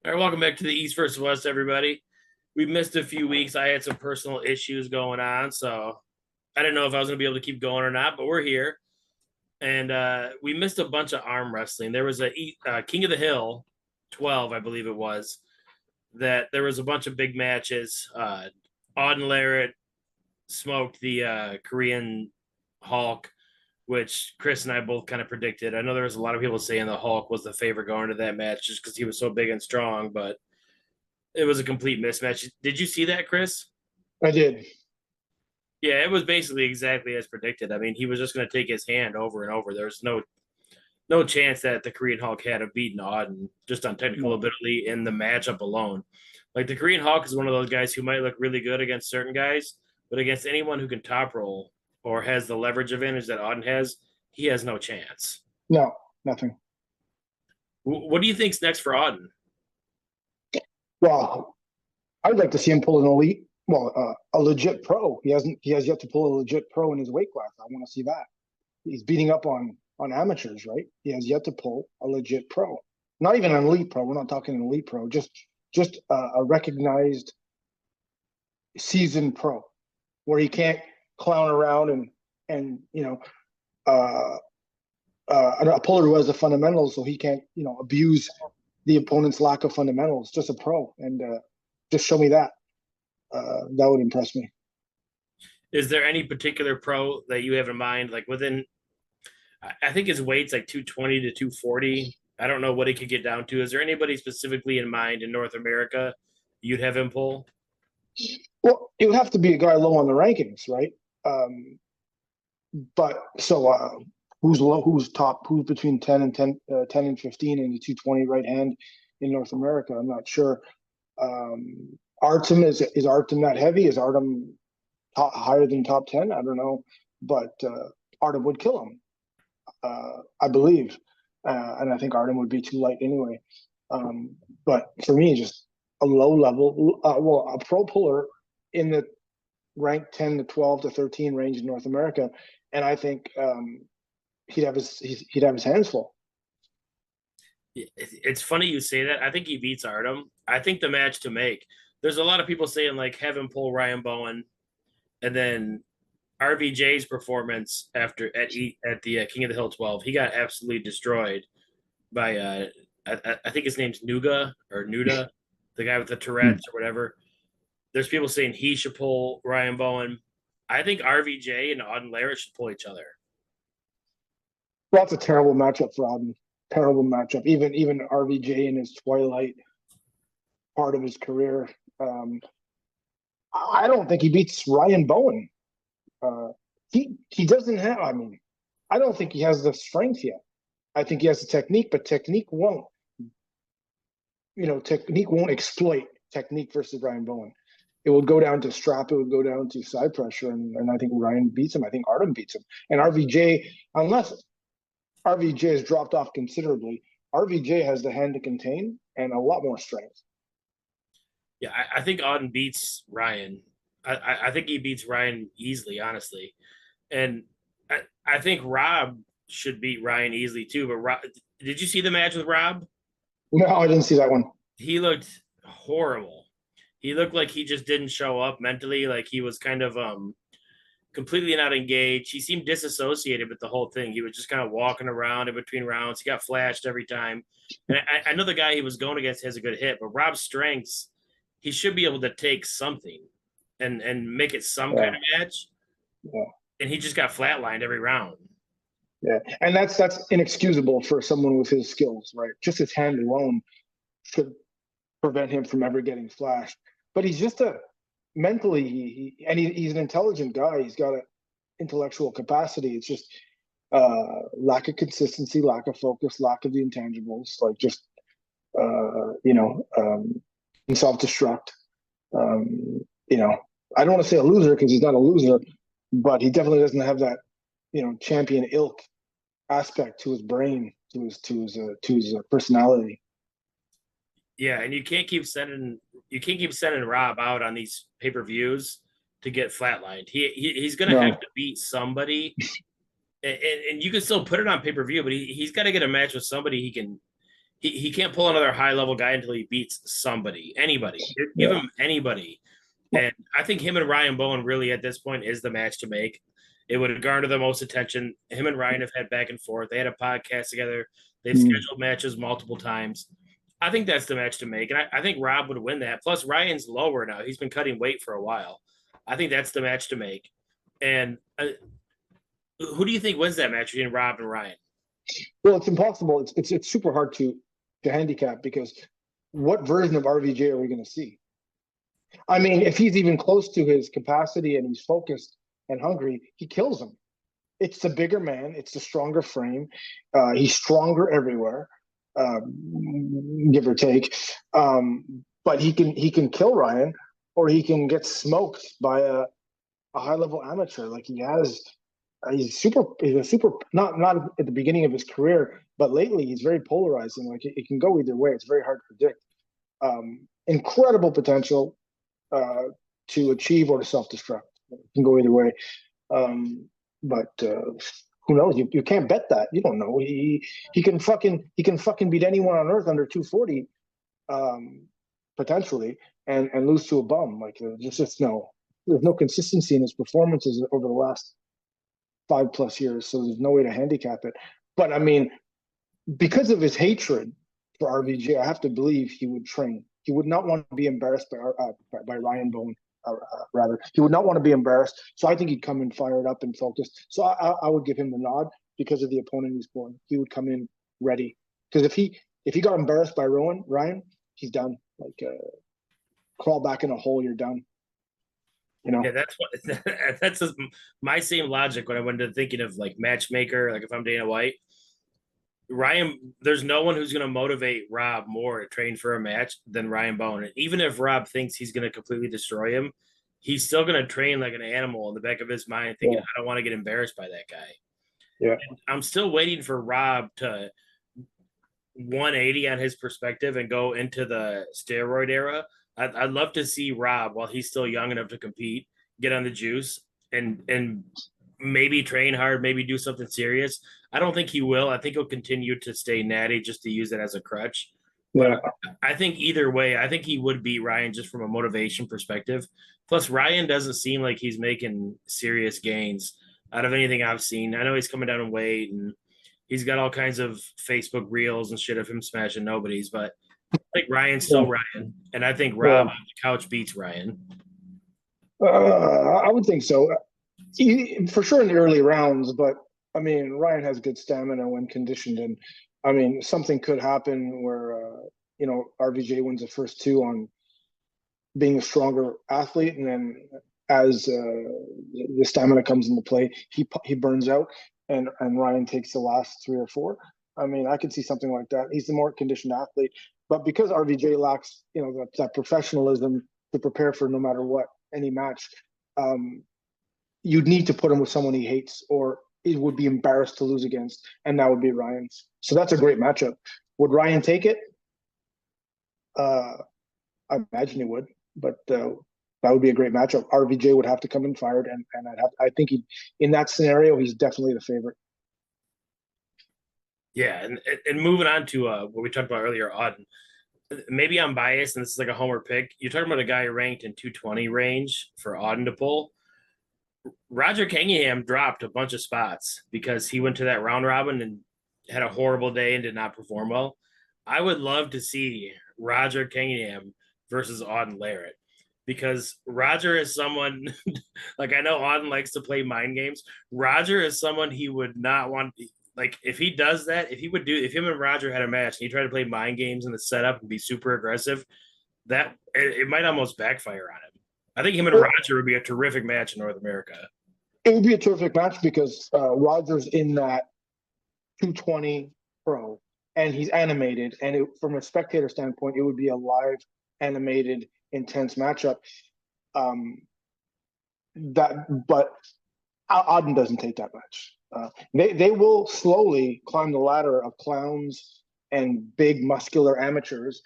All right, welcome back to the East versus West, everybody. We missed a few weeks. I had some personal issues going on, so I didn't know if I was going to be able to keep going or not, but we're here. And we missed a bunch of arm wrestling. There was a King of the Hill 12, I believe it was, that there was a bunch of big matches. Auden Larratt smoked the Korean Hulk, which Chris and I both kind of predicted. I know there was a lot of people saying the Hulk was the favorite going to that match just because he was so big and strong, but it was a complete mismatch. Did you see that, Chris? I did. Yeah, it was basically exactly as predicted. I mean, he was just going to take his hand over and over. There's no chance that the Korean Hulk had a beaten Auden just on technical No, ability in the matchup alone. Like the Korean Hulk is one of those guys who might look really good against certain guys, but against anyone who can top roll or has the leverage advantage that Auden has, he has no chance. no, nothing. What do you think's next for Auden? Well, I'd like to see him pull an elite, a legit pro. He has yet to pull a legit pro in his weight class. I want to see that. He's beating up on amateurs, right? He has yet to pull a legit pro. Not even an elite pro. We're not talking an elite pro. Just a recognized seasoned pro, where he can't clown around and uh, a puller who has the fundamentals, so he can't abuse the opponent's lack of fundamentals. Just a pro, and just show me that. That would impress me. Is there any particular pro that you have in mind? Like within, I think his weight's like 220 to 240. I don't know what he could get down to. Is there anybody specifically in mind in North America you'd have him pull? Well, it would have to be a guy low on the rankings, right? But so who's low? Who's top? Who's between 10 and 15 in the 220 right hand in North America? I'm not sure. Artem is Artem that heavy? Is Artem higher than top 10? I don't know, but Artem would kill him, I believe, and I think Artem would be too light anyway. But for me, just a low level, a pro puller in the rank 10 to 12 to 13 range in North America, and I think he'd have his hands full. It's funny you say that. I think he beats Artem. I think the match to make. There's a lot of people saying like have him pull Ryan Bowen, and then RVJ's performance at the King of the Hill 12, he got absolutely destroyed by I think his name's Nuda, the guy with the Tourette's or whatever. There's people saying he should pull Ryan Bowen. I think RVJ and Auden Larratt should pull each other. Well, that's a terrible matchup for Auden. Terrible matchup. Even RVJ in his twilight part of his career. I don't think he beats Ryan Bowen. He doesn't have. I mean, I don't think he has the strength yet. I think he has the technique, but technique won't exploit technique versus Ryan Bowen. It would go down to strap. It would go down to side pressure, and I think Ryan beats him. I think Artem beats him, and RVJ, unless RVJ has dropped off considerably, RVJ has the hand to contain and a lot more strength. Yeah, I think Auden beats Ryan. I think he beats Ryan easily, honestly. And I think Rob should beat Ryan easily too. But did you see the match with Rob? No, I didn't see that one. He looked horrible. He looked like he just didn't show up mentally. Like he was kind of completely not engaged. He seemed disassociated with the whole thing. He was just kind of walking around in between rounds. He got flashed every time. And I know the guy he was going against has a good hit, but Rob's strengths, he should be able to take something and make it some kind of match. Yeah. And he just got flatlined every round. Yeah, and that's inexcusable for someone with his skills, right? Just his hand alone should prevent him from ever getting flashed. But he's just he's an intelligent guy. He's got an intellectual capacity. It's just lack of consistency, lack of focus, lack of the intangibles, like just self-destruct. I don't want to say a loser because he's not a loser, but he definitely doesn't have that champion ilk aspect to his brain, to his personality. Yeah, and you can't keep sending Rob out on these pay-per-views to get flatlined. He's gonna have to beat somebody, and you can still put it on pay-per-view, but he's got to get a match with somebody he he can't pull another high level guy until he beats somebody, anybody. Give Yeah. him anybody. And I think him and Ryan Bowen really at this point is the match to make. It would garner the most attention. Him and Ryan have had back and forth. They had a podcast together. They've scheduled matches multiple times. I think that's the match to make. And I think Rob would win that. Plus, Ryan's lower now. He's been cutting weight for a while. I think that's the match to make. And who do you think wins that match between Rob and Ryan? Well, it's impossible. It's super hard to handicap because what version of RVJ are we going to see? I mean, if he's even close to his capacity and he's focused and hungry, he kills him. It's the bigger man. It's the stronger frame. He's stronger everywhere, give or take. But he can kill Ryan, or he can get smoked by a high level amateur. Like he has, he's a super. Not at the beginning of his career, but lately he's very polarizing. Like it can go either way. It's very hard to predict. Incredible potential to achieve or to self-destruct. It can go either way. But who knows? You can't bet that. You don't know. He can fucking beat anyone on earth under 240, potentially, and lose to a bum. Like there's no consistency in his performances over the last 5+ years. So there's no way to handicap it. But I mean, because of his hatred for RVJ, I have to believe he would train. He would not want to be embarrassed by Ryan Bowen. Rather, he would not want to be embarrassed. So I think he'd come in fired up and focused. So I would give him the nod because of the opponent he's going. He would come in ready. Because if he got embarrassed by Ryan, he's done. Like crawl back in a hole, you're done. You know. Yeah, that's my same logic when I went to thinking of like matchmaker. Like if I'm Dana White, Ryan, there's no one who's going to motivate Rob more to train for a match than Ryan Bowen. And even if Rob thinks he's going to completely destroy him, he's still going to train like an animal in the back of his mind, thinking, I don't want to get embarrassed by that guy. Yeah. And I'm still waiting for Rob to 180 on his perspective and go into the steroid era. I'd love to see Rob, while he's still young enough to compete, get on the juice and maybe train hard, maybe do something serious. I don't think he will. I think he'll continue to stay natty just to use it as a crutch. But I think either way, I think he would beat Ryan just from a motivation perspective. Plus, Ryan doesn't seem like he's making serious gains out of anything I've seen. I know he's coming down in weight and he's got all kinds of Facebook reels and shit of him smashing nobodies, but I think Ryan's still Ryan. And I think Rob on the couch beats Ryan. I would think so. For sure in the early rounds, but I mean, Ryan has good stamina when conditioned, and I mean, something could happen where RVJ wins the first two on being a stronger athlete, and then as the stamina comes into play, he burns out, and Ryan takes the last 3 or 4. I mean, I could see something like that. He's the more conditioned athlete, but because RVJ lacks, that professionalism to prepare for no matter what any match. You'd need to put him with someone he hates or he would be embarrassed to lose against, and that would be Ryan. So that's a great matchup. Would Ryan take it? I imagine he would, but that would be a great matchup. RVJ would have to come in fired, and I think in that scenario, he's definitely the favorite. Yeah, and moving on to what we talked about earlier, Auden. Maybe I'm biased, and this is like a homer pick. You're talking about a guy ranked in 220 range for Auden to pull. Roger Cunningham dropped a bunch of spots because he went to that round robin and had a horrible day and did not perform well. I would love to see Roger Cunningham versus Auden Larratt, because Roger is someone like, I know Auden likes to play mind games. Roger is someone he would not want. Like if he does that, if him and Roger had a match and he tried to play mind games in the setup and be super aggressive, that it might almost backfire on him. I think him and Roger would be a terrific match in North America. It would be a terrific match because Roger's in that 220 pro, and he's animated. And from a spectator standpoint, it would be a live, animated, intense matchup. But Auden doesn't take that match. They will slowly climb the ladder of clowns and big muscular amateurs,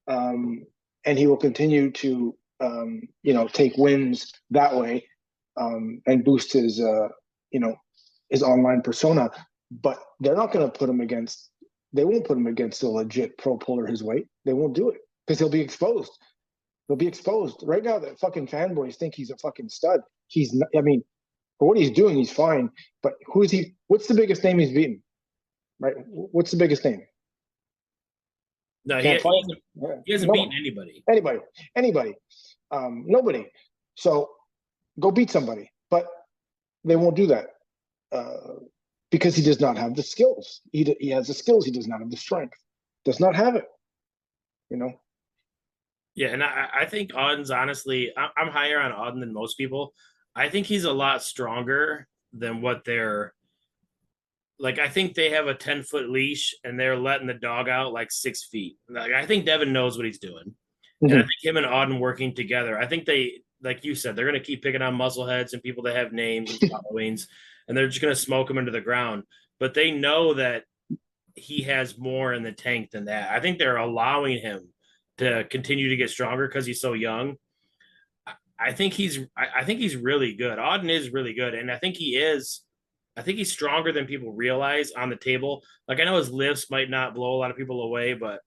and he will continue to take wins that way, and boost his online persona. But they're not going to put him against they won't put him against a legit pro puller his weight. They won't do it because he'll be exposed. He'll be exposed. Right now, the fucking fanboys think he's a fucking stud. He's not, I mean, for what he's doing, he's fine. But who is he? What's the biggest name he's beaten? Right? What's the biggest name? No, Can't find him. he hasn't No beaten one. anybody. Nobody. So go beat somebody. But they won't do that because he does not have the skills. He has the skills. He does not have the strength. Does not have it. You know. Yeah, and I think Auden's honestly, I'm higher on Auden than most people. I think he's a lot stronger than what they're like. I think they have a 10-foot leash and they're letting the dog out like 6 feet. Like, I think Devon knows what he's doing. And I think him and Auden working together, I think they, like you said, they're going to keep picking on muscleheads and people that have names and followings, and they're just going to smoke them into the ground. But they know that he has more in the tank than that. I think they're allowing him to continue to get stronger because he's so young. I think he's really good. Auden is really good, and I think he's stronger than people realize on the table. Like, I know his lifts might not blow a lot of people away, but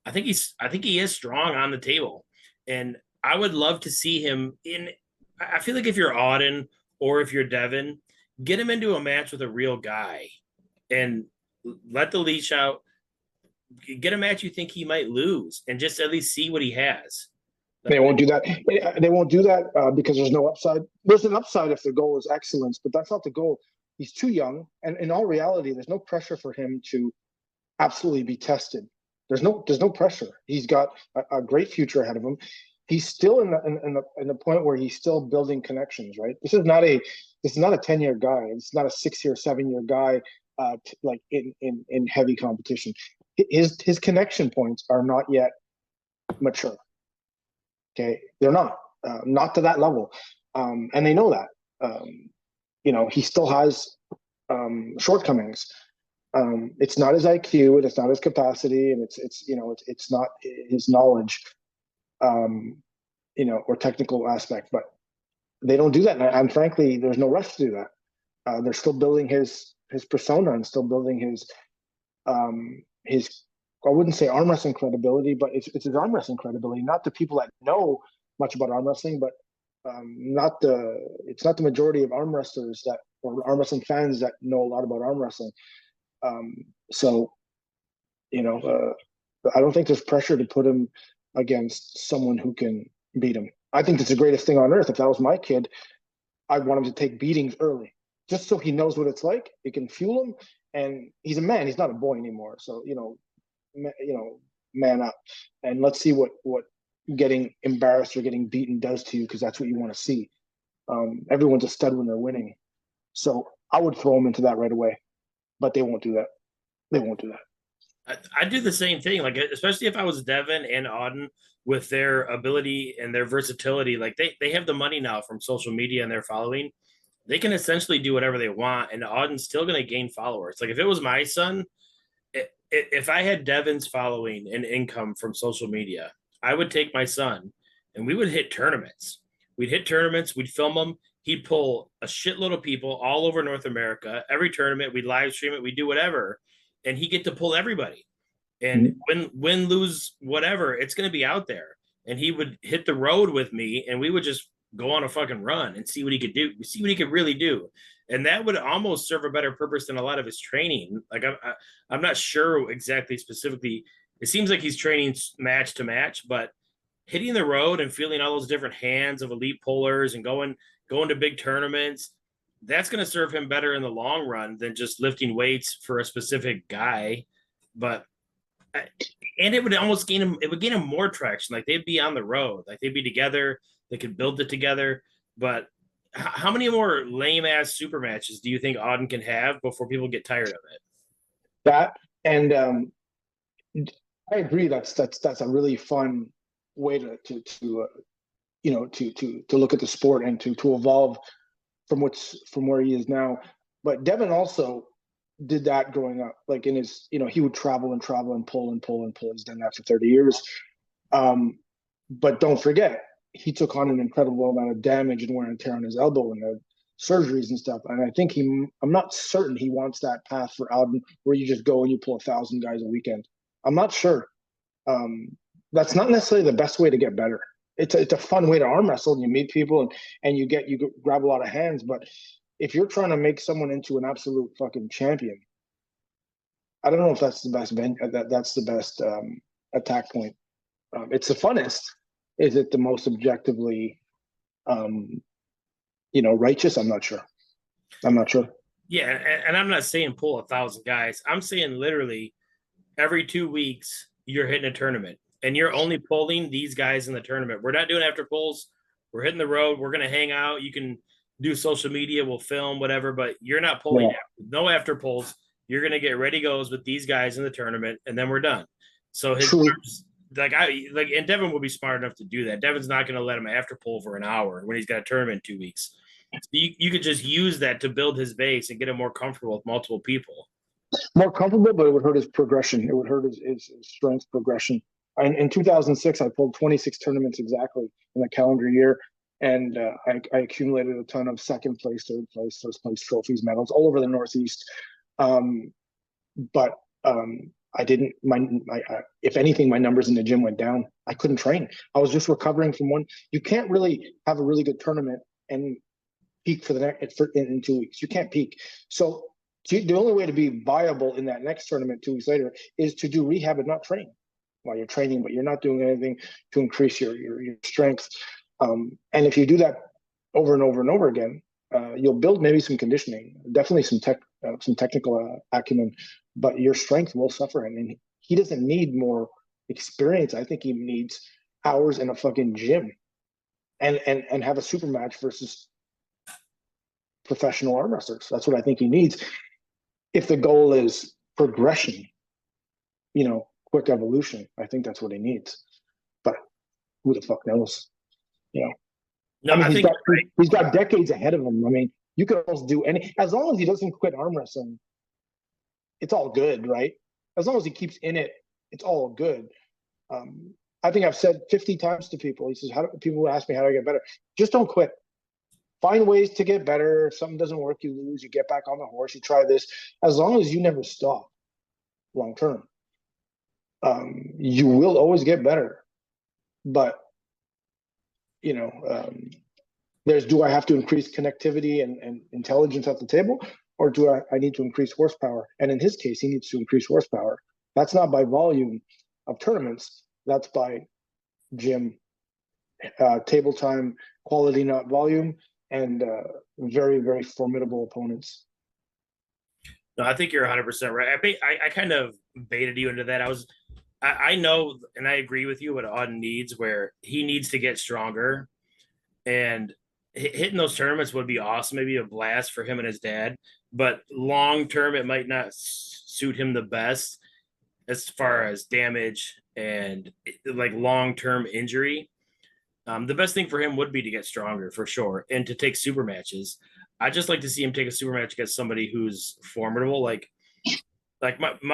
I think he is strong on the table. And I would love to see him in. I feel like if you're Auden or if you're Devon, get him into a match with a real guy and let the leash out. Get a match you think he might lose and just at least see what he has. They won't do that. They won't do that because there's no upside. There's an upside if the goal is excellence, but that's not the goal. He's too young, and in all reality, there's no pressure for him to absolutely be tested. There's no pressure. He's got a great future ahead of him. He's still in the point where he's still building connections. Right. This is not a 10-year guy. It's not a 6-year, 7-year guy. Like in heavy competition, his connection points are not yet mature. Okay, they're not to that level, and they know that. He still has shortcomings. It's not his IQ, and it's not his capacity, and it's not his knowledge, or technical aspect. But they don't do that, and frankly, there's no rush to do that. They're still building his persona and still building his I wouldn't say arm wrestling credibility, but it's his arm wrestling credibility. Not the people that know much about arm wrestling, but it's not the majority of arm wrestlers or arm wrestling fans that know a lot about arm wrestling. So, I don't think there's pressure to put him against someone who can beat him. I think it's the greatest thing on earth. If that was my kid, I'd want him to take beatings early, just so he knows what it's like. It can fuel him, and he's a man. He's not a boy anymore. So, man up, and let's see what getting embarrassed or getting beaten does to you, because that's what you want to see. Everyone's a stud when they're winning. So I would throw him into that right away, but they won't do that. They won't do that. I do the same thing, like especially if I was Devon and Auden with their ability and their versatility. Like they have the money now from social media and their following. They can essentially do whatever they want, and Auden's still going to gain followers. Like if it was my son, if I had Devon's following and income from social media, I would take my son and we would hit tournaments. We'd hit tournaments. We'd film them. He'd pull a shitload of people all over North America. Every tournament, we'd live stream it. We'd do whatever. And he'd get to pull everybody. And win, lose, whatever, it's going to be out there. And he would hit the road with me, and we would just go on a fucking run and see what he could do, see what he could really do. And that would almost serve a better purpose than a lot of his training. Like I'm not sure exactly specifically. It seems like he's training match to match, but hitting the road and feeling all those different hands of elite pullers and going to big tournaments, that's going to serve him better in the long run than just lifting weights for a specific guy. But and it would almost gain him more traction. Like they'd be on the road, like they'd be together, they could build it together. But how many more lame ass super matches do you think Auden can have before people get tired of it? That, and I agree. That's a really fun way to look at the sport and to evolve from where he is now. But Devon also did that growing up. Like in his, he would travel and travel and pull and pull and pull. He's done that for 30 years. But don't forget, he took on an incredible amount of damage and wear and tear on his elbow in the surgeries and stuff. And I think I'm not certain he wants that path for Auden where you just go and you pull 1,000 guys a weekend. I'm not sure. That's not necessarily the best way to get better. It's a fun way to arm wrestle, and you meet people and you grab a lot of hands. But if you're trying to make someone into an absolute fucking champion, I don't know if that's the best that's the best attack point. It's the funnest. Is it the most objectively, righteous? I'm not sure. Yeah, and I'm not saying pull 1,000 guys. I'm saying literally every 2 weeks you're hitting a tournament, and you're only pulling these guys in the tournament. We're not doing after pulls. We're hitting the road. We're gonna hang out. You can do social media. We'll film whatever, but you're not pulling. No after pulls. You're gonna get ready goes with these guys in the tournament, and then we're done. So his and Devon will be smart enough to do that. Devon's not going to let him after pull for an hour when he's got a tournament in 2 weeks. So you could just use that to build his base and get him more comfortable with multiple people. More comfortable, but it would hurt his progression. It would hurt his strength progression. In 2006, I pulled 26 tournaments exactly in a calendar year, and I accumulated a ton of second place, third place, first place trophies, medals all over the Northeast. But I didn't. If anything, my numbers in the gym went down. I couldn't train. I was just recovering from one. You can't really have a really good tournament and peak for the next in 2 weeks. You can't peak. So the only way to be viable in that next tournament 2 weeks later is to do rehab and not train while you're training, but you're not doing anything to increase your strength. And if you do that over and over and over again, you'll build maybe some conditioning, definitely some technical acumen, but your strength will suffer. I mean, he doesn't need more experience. I think he needs hours in a fucking gym and have a super match versus professional arm wrestlers. That's what I think he needs. If the goal is progression, quick evolution, I think that's what he needs. But who the fuck knows? No, I mean, he's got decades ahead of him. I mean, you can almost do as long as he doesn't quit arm wrestling, it's all good, right? As long as he keeps in it, it's all good. I think I've said 50 times to people, he says, people ask me how do I get better? Just don't quit. Find ways to get better. If something doesn't work, you lose, you get back on the horse, you try this. As long as you never stop long term, you will always get better. But do I have to increase connectivity and intelligence at the table, or do I need to increase horsepower? And in his case, he needs to increase horsepower. That's not by volume of tournaments. That's by gym, table time, quality, not volume, and very, very formidable opponents. No, I think you're 100% right. I kind of baited you into that. I know, and I agree with you what Auden needs, where he needs to get stronger, and hitting those tournaments would be awesome. Maybe a blast for him and his dad, but long term, it might not suit him the best as far as damage and like long term injury. The best thing for him would be to get stronger for sure and to take super matches. I just like to see him take a super match against somebody who's formidable, like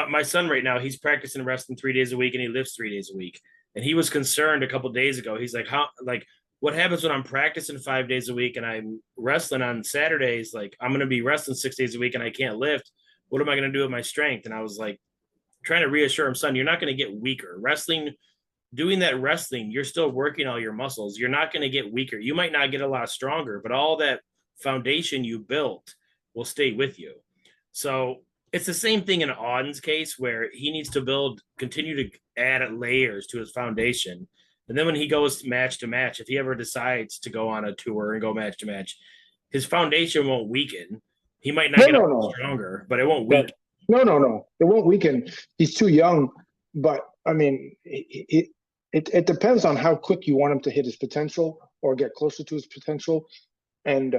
my son right now. He's practicing wrestling 3 days a week and he lifts 3 days a week. And he was concerned a couple of days ago. He's like, what happens when I'm practicing 5 days a week and I'm wrestling on Saturdays? Like, I'm going to be wrestling 6 days a week and I can't lift. What am I going to do with my strength? And I was like, trying to reassure him, son, you're not going to get weaker. Doing that wrestling, you're still working all your muscles. You're not going to get weaker. You might not get a lot stronger, but all that foundation you built will stay with you. So it's the same thing in Auden's case, where he needs to continue to add layers to his foundation. And then when he goes match to match, if he ever decides to go on a tour and go match to match, his foundation won't weaken. He might not get stronger, but it won't weaken. No. It won't weaken. He's too young. But I mean, it depends on how quick you want him to hit his potential or get closer to his potential, and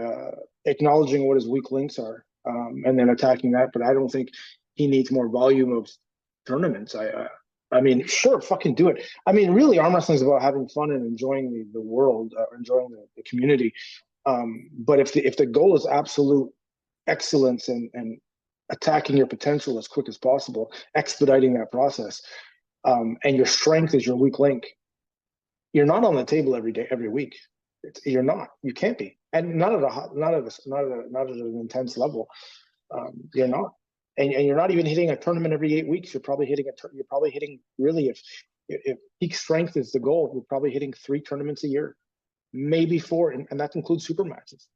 acknowledging what his weak links are, and then attacking that. But I don't think he needs more volume of tournaments. I mean, sure, fucking do it. I mean, really, arm wrestling is about having fun and enjoying the world, enjoying the community. But if the goal is absolute excellence and attacking your potential as quick as possible, expediting that process, and your strength is your weak link, you're not on the table every day, every week. You're not. You can't be. and not at an intense level. You're not, and you're not even hitting a tournament every 8 weeks. You're probably hitting really, if peak strength is the goal, you're probably hitting 3 tournaments a year, maybe 4, and that includes super matches.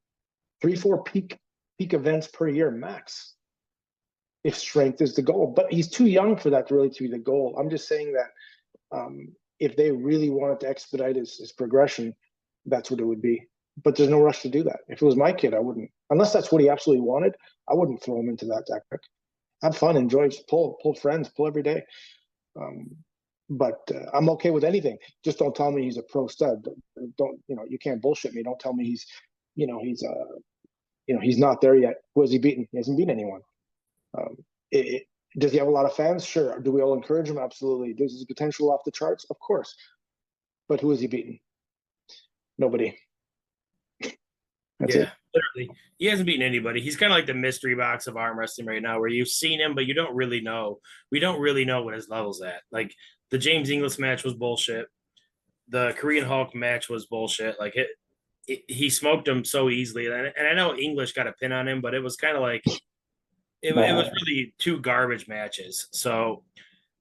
3-4 peak events per year max, if strength is the goal. But he's too young for that to be the goal. I'm just saying that if they really wanted to expedite his progression, that's what it would be. But there's no rush to do that. If it was my kid, I wouldn't. Unless that's what he absolutely wanted, I wouldn't throw him into that quick. Have fun, enjoy, pull friends, pull every day. But I'm okay with anything. Just don't tell me he's a pro stud. Don't, you can't bullshit me. Don't tell me he's not there yet. Who has he beaten? He hasn't beaten anyone. Does he have a lot of fans? Sure. Do we all encourage him? Absolutely. Does his potential off the charts? Of course. But who has he beaten? Nobody. That's it. Literally. He hasn't beaten anybody. He's kind of like the mystery box of arm wrestling right now, where you've seen him, but you don't really know. We don't really know what his level's at. Like, the James Inglis match was bullshit. The Korean Hulk match was bullshit. Like, he smoked him so easily. And I know English got a pin on him, but it was kind of like it was really 2 garbage matches. So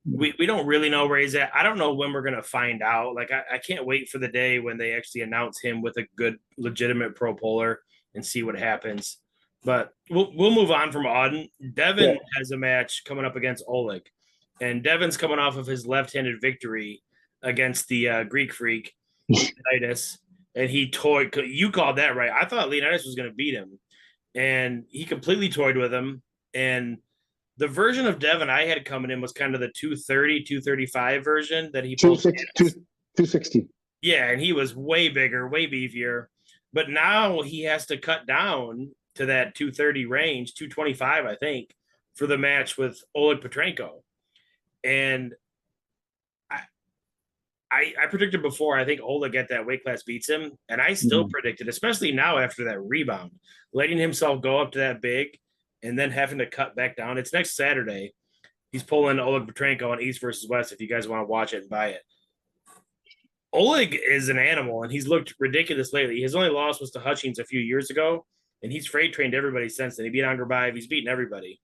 we don't really know where he's at. I don't know when we're going to find out. Like, I can't wait for the day when they actually announce him with a good, legitimate pro polar and see what happens. But we'll move on from Auden. Devon has a match coming up against Oleg. And Devon's coming off of his left-handed victory against the Greek freak, Leonidas. And he toyed. You called that right. I thought Leonidas was going to beat him. And he completely toyed with him. And the version of Devon I had coming in was kind of the 230, 235 version that he pulled. 260. Yeah, and he was way bigger, way beefier. But now he has to cut down to that 230 range, 225, I think, for the match with Oleg Petrenko. And I predicted before, I think Oleg at that weight class beats him. And I still predicted, especially now after that rebound, letting himself go up to that big and then having to cut back down. It's next Saturday. He's pulling Oleg Petrenko on East versus West if you guys want to watch it and buy it. Oleg is an animal, and he's looked ridiculous lately. His only loss was to Hutchings a few years ago, and he's freight trained everybody since then. He beat Angerbayev. He's beaten everybody.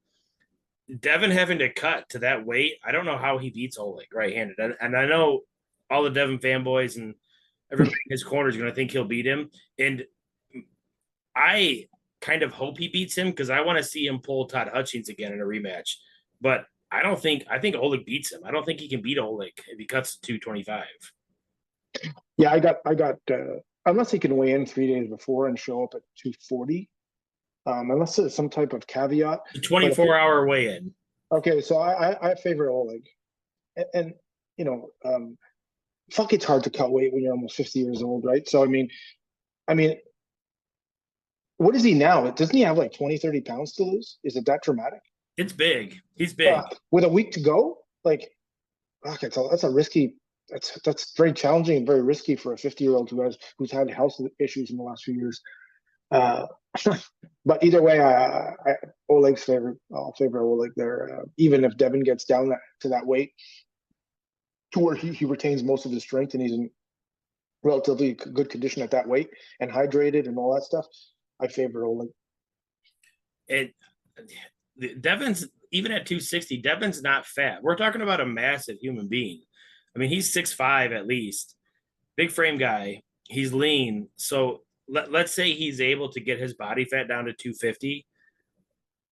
Devon having to cut to that weight, I don't know how he beats Oleg right-handed. And I know all the Devon fanboys and everybody in his corner is going to think he'll beat him. And I kind of hope he beats him because I want to see him pull Todd Hutchings again in a rematch. But I think Oleg beats him. I don't think he can beat Oleg if he cuts to 225. Yeah, I got unless he can weigh in 3 days before and show up at 240. Unless there's some type of caveat. The 24-hour weigh-in. Okay, so I favor Oleg. And fuck, it's hard to cut weight when you're almost 50 years old, right? So, I mean, what is he now? Doesn't he have like 20, 30 pounds to lose? Is it that dramatic? It's big. He's big. With a week to go? Like, fuck, that's a risky... That's very challenging and very risky for a 50-year-old who's had health issues in the last few years. But either way, Oleg's favorite. I'll favor Oleg there. Even if Devon gets down to that weight, to where he retains most of his strength and he's in relatively good condition at that weight and hydrated and all that stuff, I favor Oleg. Devon's even at 260. Devon's not fat. We're talking about a massive human being. I mean, he's 6'5" at least. Big frame guy. He's lean. So let's say he's able to get his body fat down to 250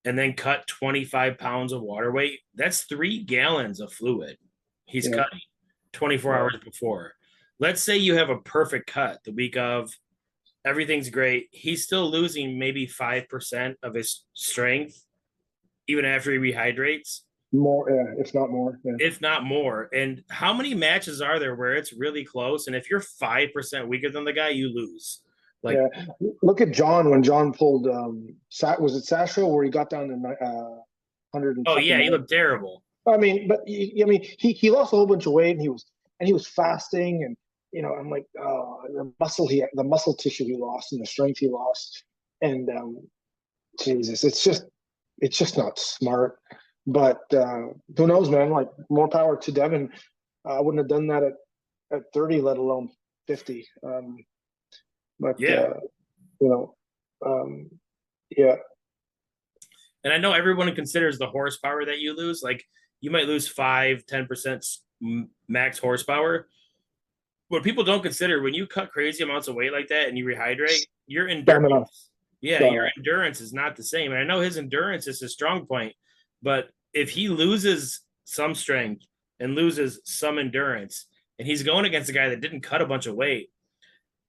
and then cut 25 pounds of water weight. That's 3 gallons of fluid he's cutting 24 hours before. Let's say you have a perfect cut the week of. Everything's great. He's still losing maybe 5% of his strength even after he rehydrates. More, if not more. Yeah. If not more. And how many matches are there where it's really close? And if you're 5% weaker than the guy, you lose. Like, look at John when John pulled. Was it Sasha where he got down to 100? Oh yeah, he looked terrible. I mean, but he lost a whole bunch of weight and he was fasting and I'm like, the muscle tissue he lost and the strength he lost and Jesus, it's just not smart. But who knows, man? Like, more power to Devon. I wouldn't have done that at 30, let alone 50. But you know, yeah. And I know everyone considers the horsepower that you lose. Like you might lose 5-10% max horsepower. What people don't consider when you cut crazy amounts of weight like that and you rehydrate, your Stamina. endurance, yeah, your endurance is not the same. And I know his endurance is his strong point, but if he loses some strength and loses some endurance, and he's going against a guy that didn't cut a bunch of weight,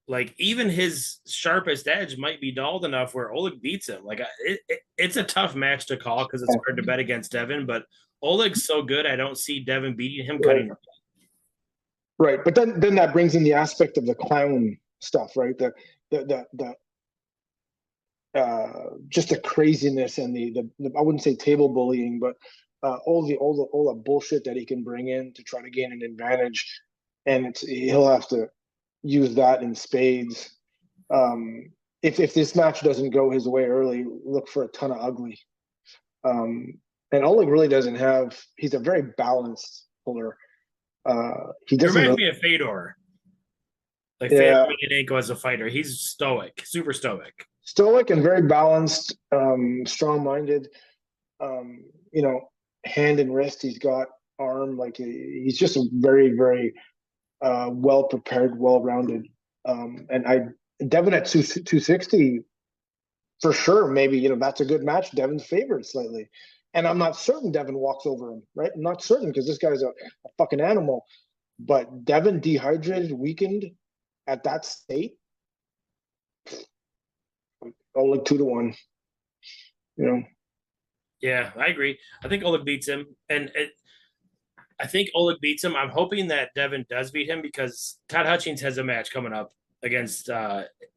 like even his sharpest edge might be dulled enough where Oleg beats him. Like it's a tough match to call because it's hard to bet against Devon, but Oleg's so good, I don't see Devon beating him cutting. Right, but then that brings in the aspect of the clown stuff, right? The just the craziness and the I wouldn't say table bullying, but all the bullshit that he can bring in to try to gain an advantage, and he'll have to use that in spades. If this match doesn't go his way early, look for a ton of ugly. And Oleg really doesn't have. He's a very balanced puller. He doesn't. Reminds me of Fedor. Like Yeah. Petrenko as a fighter, he's stoic, super stoic. Stoic and very balanced, strong-minded. You know, hand and wrist. He's got arm. Like he's just a very, very well prepared, well rounded. And Devon at 260 for sure. Maybe that's a good match. Devon's favored slightly, and I'm not certain Devon walks over him. Right, I'm not certain because this guy's a fucking animal. But Devon dehydrated, weakened at that state. Only 2-1. Yeah, I agree. I think Oleg beats him, and I think Oleg beats him. I'm hoping that Devon does beat him because Todd Hutchings has a match coming up against.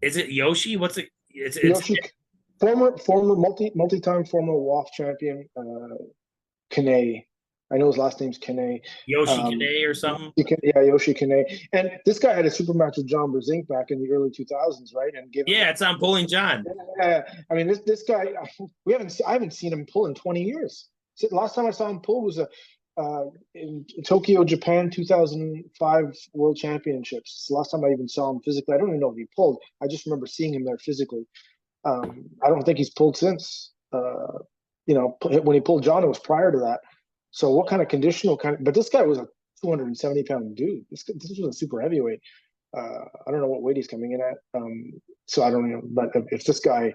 Is it Yoshi? What's it? It's Yoshi, former multi-time former WAF champion, Kane. I know his last name's Kane. Yoshi Kane or something. Yeah, Yoshi Kane. And this guy had a super match with John Brzezinski back in the early 2000s, right? And it's on Pulling John. Yeah, I mean this guy. I haven't seen him pull in 20 years. Last time I saw him pull was in Tokyo, Japan, 2005 World Championships. It's the last time I even saw him physically. I don't even know if he pulled. I just remember seeing him there physically. I don't think he's pulled since. When he pulled John, it was prior to that. So what kind of conditional but this guy was a 270-pound dude. This was a super heavyweight. I don't know what weight he's coming in at. So I don't know. But if this guy,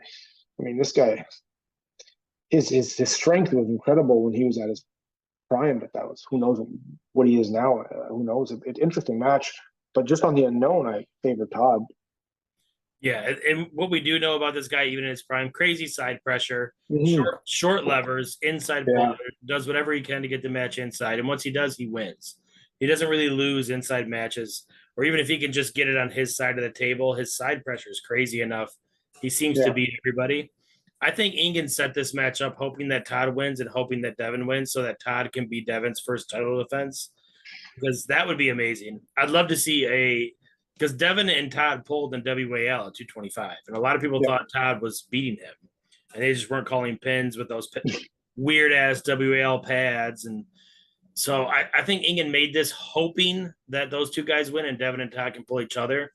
his strength was incredible when he was at his prime. But that was, who knows what he is now. Who knows? It's interesting match. But just on the unknown, I favor Todd. Yeah, and what we do know about this guy, even in his prime, crazy side pressure, short levers, inside puller, does whatever he can to get the match inside. And once he does, he wins. He doesn't really lose inside matches, or even if he can just get it on his side of the table, his side pressure is crazy enough. He seems to beat everybody. I think Ingen set this match up hoping that Todd wins and hoping that Devon wins so that Todd can be Devon's first title defense, because that would be amazing. I'd love to see because Devon and Todd pulled in WAL at 225, and a lot of people thought Todd was beating him, and they just weren't calling pins with those weird ass WAL pads. And so I think Ingen made this hoping that those two guys win and Devon and Todd can pull each other.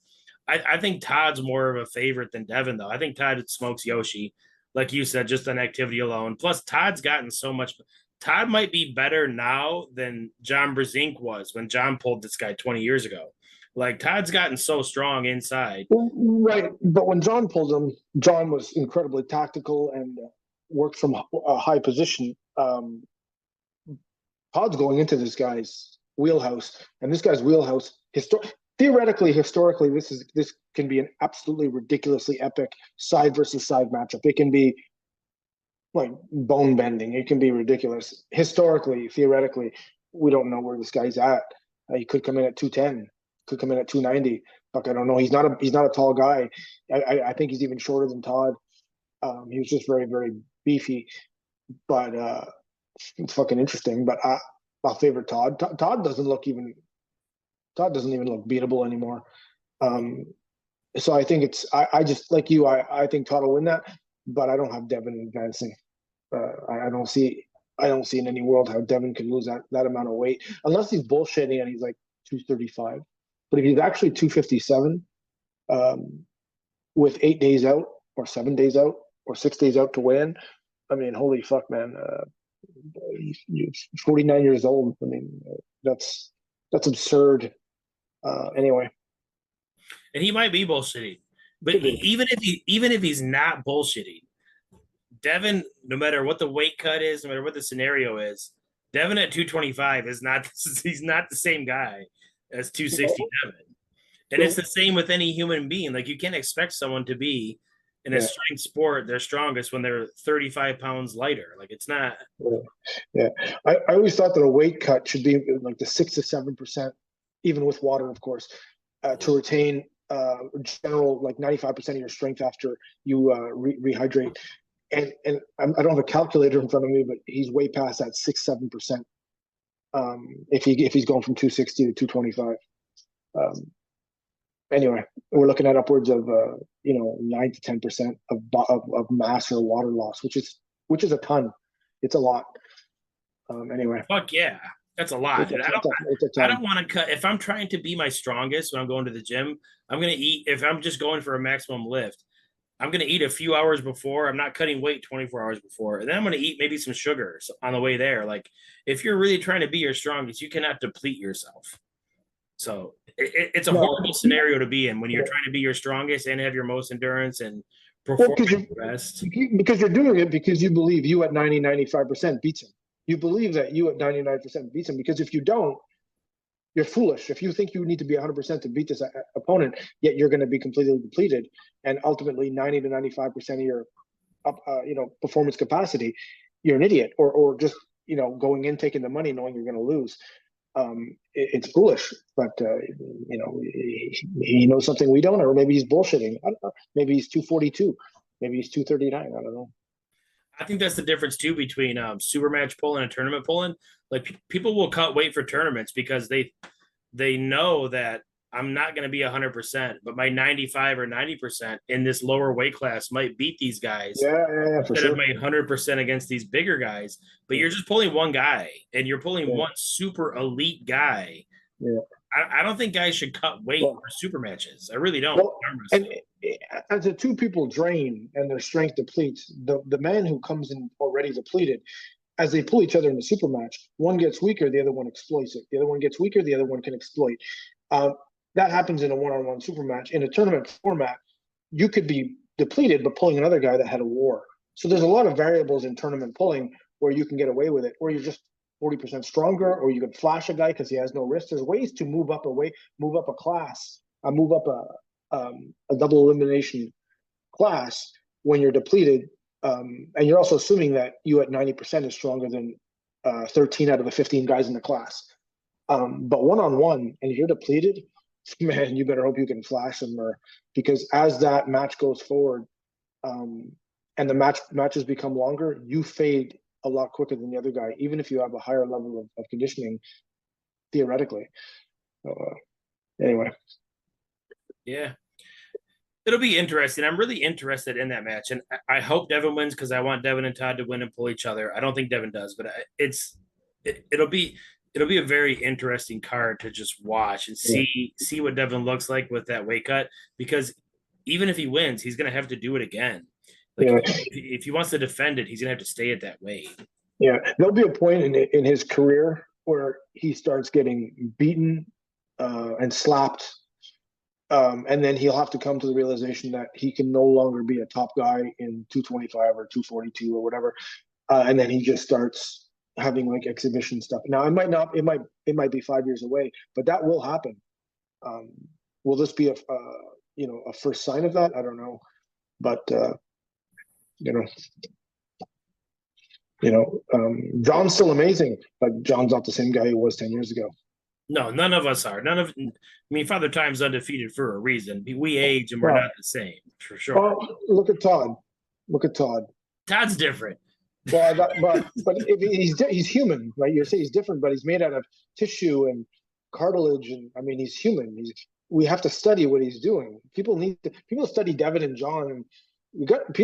I think Todd's more of a favorite than Devon, though. I think Todd smokes Yoshi, like you said, just on activity alone. Plus, Todd's gotten so much. Todd might be better now than John Brzezinski was when John pulled this guy 20 years ago. Like, Todd's gotten so strong inside. Right. But when John pulled him, John was incredibly tactical and worked from a high position. Todd's going into this guy's wheelhouse, and this guy's wheelhouse, historically, this can be an absolutely ridiculously epic side versus side matchup. It can be like bone bending. It can be ridiculous. Historically, theoretically, we don't know where this guy's at. He could come in at 210. Could come in at 290. Fuck, I don't know. He's not a tall guy. I think he's even shorter than Todd. He was just very, very beefy. But it's fucking interesting. But I'll favor Todd. Todd doesn't even look beatable anymore. So I think I just like you. I think Todd will win that, but I don't have Devon advancing. I don't see in any world how Devon can lose that amount of weight unless he's bullshitting and he's like 235. But if he's actually 257, with 8 days out, or 7 days out or 6 days out to win. I mean, holy fuck, man. You're 49 years old. I mean, that's absurd. Anyway, And he might be bullshitting, but could be. even if he's not bullshitting, Devon, no matter what the weight cut is, no matter what the scenario is, Devon at 225 is not he's not the same guy as 267. And it's the same with any human being. Like, you can't expect someone to be in a strength sport their strongest when they're 35 pounds lighter. Like, it's not. Yeah. I always thought that a weight cut should be like the 6 to 7%, even with water, of course, to retain general like 95% of your strength after you rehydrate. And I don't have a calculator in front of me, but he's way past that 6-7%. If he's going from 260 to 225. Anyway, we're looking at upwards of 9 to 10% of mass or water loss, which is a ton. It's a lot. Anyway, fuck yeah, that's a lot. I don't want to cut. If I'm trying to be my strongest when I'm going to the gym, I'm gonna eat. If I'm just going for a maximum lift, I'm gonna eat a few hours before. I'm not cutting weight 24 hours before, and then I'm gonna eat maybe some sugars on the way there. Like, if you're really trying to be your strongest, you cannot deplete yourself. So it's a horrible scenario to be in when you're trying to be your strongest and have your most endurance and perform your best. Because you're doing it because you believe you at 95% beats him. You believe that you at 99% beats him, because if you don't, you're foolish. If you think you need to be 100% to beat this opponent, yet you're going to be completely depleted, and ultimately 90 to 95% of your performance capacity, you're an idiot, or just going in taking the money knowing you're going to lose. It's foolish, but he knows something we don't, or maybe he's bullshitting. I don't know. Maybe he's 242, maybe he's 239. I don't know. I think that's the difference too between super match pulling and tournament pulling. Like, people will cut weight for tournaments because they know that I'm not going to be 100%, but my 95 or 90% in this lower weight class might beat these guys. Yeah, for sure. Instead of my 100% against these bigger guys, but you're just pulling one guy, and you're pulling one super elite guy. Yeah. I don't think guys should cut weight for super matches. I really don't. Well, and as the two people drain and their strength depletes, the man who comes in already depleted, as they pull each other in the super match, one gets weaker, the other one exploits it. The other one gets weaker, the other one can exploit. That happens in a one-on-one super match. In a tournament format, you could be depleted, but pulling another guy that had a war. So there's a lot of variables in tournament pulling where you can get away with it, or you're just 40% stronger, or you can flash a guy because he has no wrist. There's ways to move up a class, move up a double elimination class when you're depleted. And you're also assuming that you at 90% is stronger than 13 out of the 15 guys in the class. But one-on-one, and if you're depleted, man, you better hope you can flash them, because as that match goes forward, and the matches become longer, you fade a lot quicker than the other guy, even if you have a higher level of conditioning, theoretically. Anyway. Yeah. It'll be interesting. I'm really interested in that match, and I hope Devon wins because I want Devon and Todd to win and pull each other. I don't think Devon does, but it'll be a very interesting card to just watch and see what Devon looks like with that weight cut, because even if he wins, he's going to have to do it again. Like, if he wants to defend it, he's going to have to stay at that weight. Yeah, there'll be a point in his career where he starts getting beaten and slapped, and then he'll have to come to the realization that he can no longer be a top guy in 225 or 242 or whatever, and then he just starts having like exhibition stuff. Now, it might be 5 years away, but that will happen. Will this be a first sign of that? I don't know, but John's still amazing, but John's not the same guy he was 10 years ago. No, none of us are. Father Time's undefeated for a reason. We age and we're not the same, for sure. Well, look at Todd. Todd's different. Well, but if he's human, right? You say he's different, but he's made out of tissue and cartilage, and I mean, he's human. We have to study what he's doing. People study Devon and John, and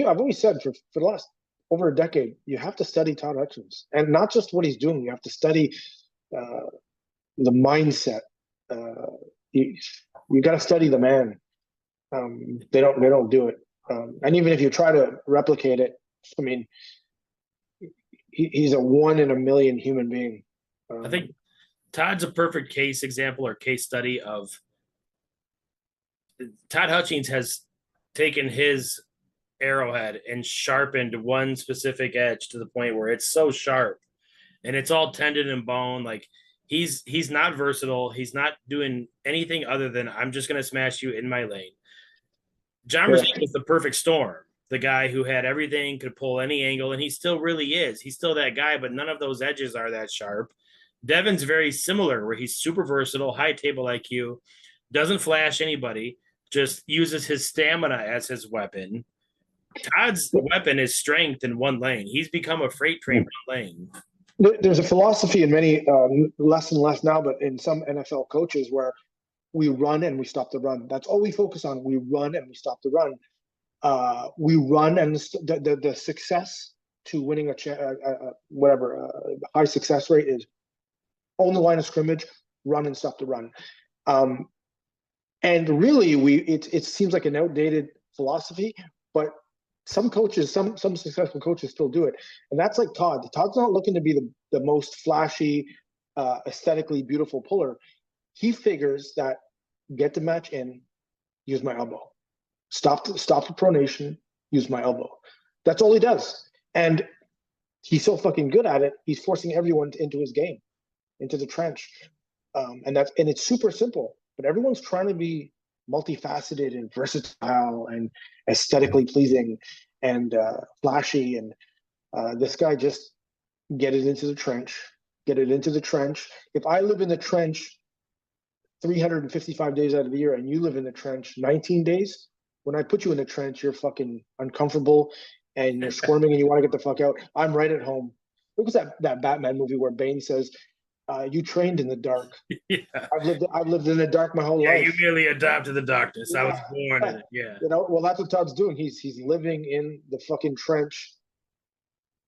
I've always said for the last over a decade, you have to study Todd Hutchins, and not just what he's doing. You have to study the mindset. You got to study the man. They don't do it. And even if you try to replicate it, I mean, he's a 1 in a million human being. I think Todd's a perfect case example or case study of Todd Hutchings has taken his arrowhead and sharpened one specific edge to the point where it's so sharp and it's all tendon and bone. Like he's not versatile. He's not doing anything other than I'm just gonna smash you in my lane. John Brazil was the perfect storm. The guy who had everything, could pull any angle, and he still really is. He's still that guy, but none of those edges are that sharp. Devon's very similar, where he's super versatile, high table IQ, doesn't flash anybody, just uses his stamina as his weapon. Todd's weapon is strength in one lane. He's become a freight train one lane. There's a philosophy in many, less and less now, but in some NFL coaches where we run and we stop the run. That's all we focus on. We run and we stop the run. We run, and the success to winning high success rate is on the line of scrimmage, run and stop the run. And really, it seems like an outdated philosophy, but some coaches, some successful coaches still do it, and that's like Todd. Todd's not looking to be the most flashy, aesthetically beautiful puller. He figures that get the match in, use my elbow. Stop the pronation, use my elbow. That's all he does. And he's so fucking good at it, he's forcing everyone into his game, into the trench. And it's super simple, but everyone's trying to be multifaceted and versatile and aesthetically pleasing and flashy. And this guy just get it into the trench. If I live in the trench 355 days out of the year and you live in the trench 19 days, when I put you in the trench, you're fucking uncomfortable and you're squirming and you want to get the fuck out. I'm right at home. What was that Batman movie where Bane says, you trained in the dark? Yeah. I've lived in the dark my whole life. Yeah, you merely adopted the darkness. Yeah. I was born in it. Yeah. Well, that's what Todd's doing. He's living in the fucking trench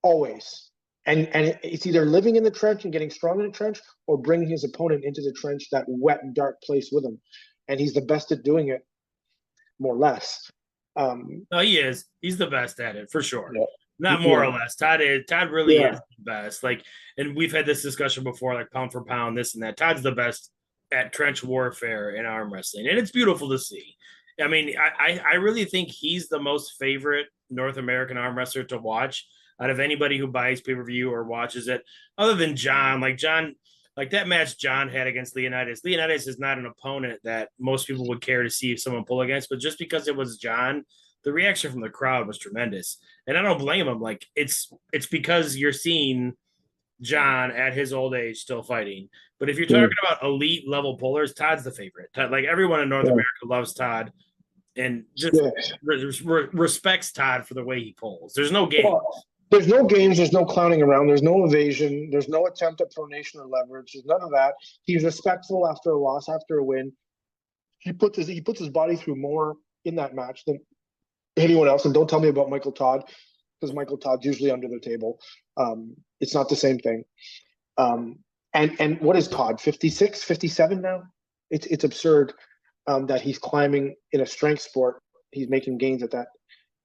always. And it's either living in the trench and getting strong in the trench or bringing his opponent into the trench, that wet, dark place with him. And he's the best at doing it, more or less. No, he is. He's the best at it for sure. Yeah. Not more or less. Todd really is the best. Like, and we've had this discussion before, like pound for pound, this and that. Todd's the best at trench warfare in arm wrestling, and it's beautiful to see. I mean, I really think he's the most favorite North American arm wrestler to watch out of anybody who buys pay-per-view or watches it, other than John. Like that match John had against Leonidas. Leonidas is not an opponent that most people would care to see someone pull against, but just because it was John, the reaction from the crowd was tremendous. And I don't blame him. Like it's because you're seeing John at his old age still fighting. But if you're talking about elite level pullers, Todd's the favorite. Like everyone in North America loves Todd and just respects Todd for the way he pulls. There's no games. Well, there's no games. There's no clowning around. There's no evasion. There's no attempt at pronation or leverage. There's none of that. He's respectful after a loss, after a win. He puts his body through more in that match than anyone else. And don't tell me about Michael Todd, because Michael Todd's usually under the table. It's not the same thing. And what is Todd, 56, 57 now? It's absurd that he's climbing in a strength sport. He's making gains at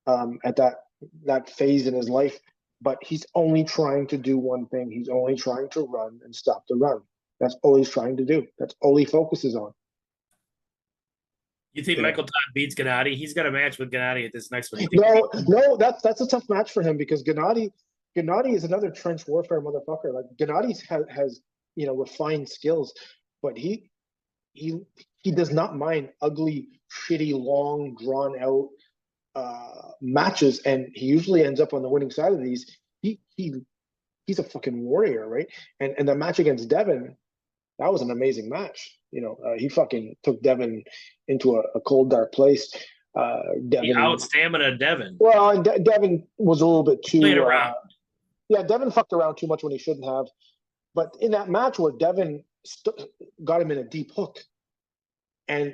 that phase in his life, but he's only trying to do one thing. He's only trying to run and stop the run. That's all he's trying to do. That's all he focuses on. You think Michael Todd beats Genadi? He's got a match with Genadi at this next one. No, that's a tough match for him because Genadi is another trench warfare motherfucker. Like Genadi has refined skills, but he does not mind ugly, shitty, long, drawn out matches, and he usually ends up on the winning side of these. He's a fucking warrior, right? And the match against Devon, that was an amazing match. He fucking took Devon into a cold, dark place. Devon, he out stamina Devon. Well, and Devon was a little bit too played around. Devon fucked around too much when he shouldn't have. But in that match where Devon got him in a deep hook, and